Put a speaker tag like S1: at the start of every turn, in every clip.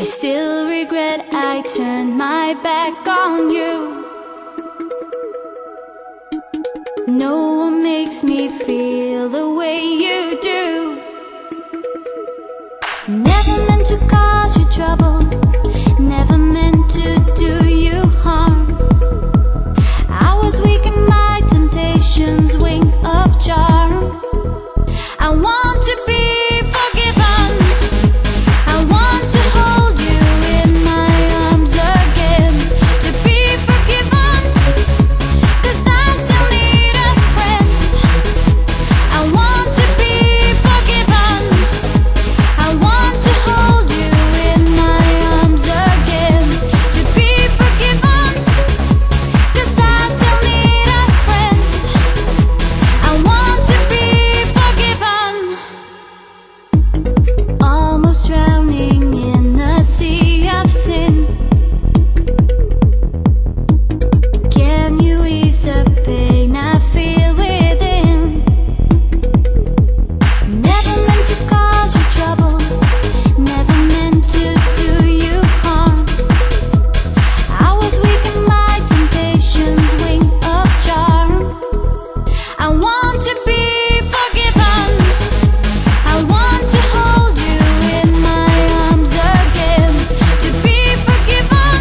S1: I still regret I turned my back on you. No one makes me feel the way you do. Never meant to cause you trouble, never meant to do you harm. I was weak in my temptation's wing of charm. I want to be forgiven. I want to hold you in my arms again. To be forgiven, 'cause I still need a friend. I want to be forgiven. I want to hold you in my arms again. To be forgiven, 'cause I still need a friend. I want to be forgiven. Almost drowning in a sea of sin. Can you ease the pain I feel within? Never meant to cause you trouble, never meant to do you harm. I was weak in my temptation's wing of charm. I want to be forgiven. I want to hold you in my arms again. To be forgiven,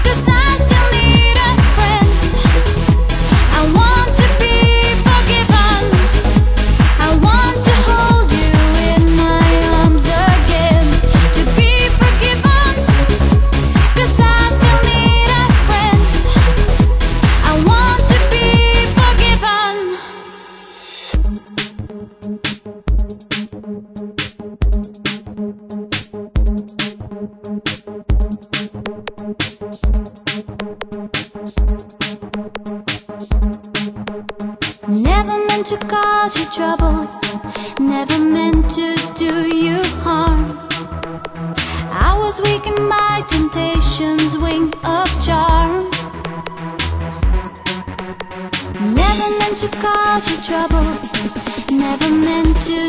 S1: 'cause I still need a friend. I want to be forgiven. I want to hold you in my arms again. To be forgiven, 'cause I still need a friend. I want to be forgiven. Never meant to cause you trouble, never meant to do you harm. I was weak in my temptation's wing of charm. Never meant to cause you trouble, never meant to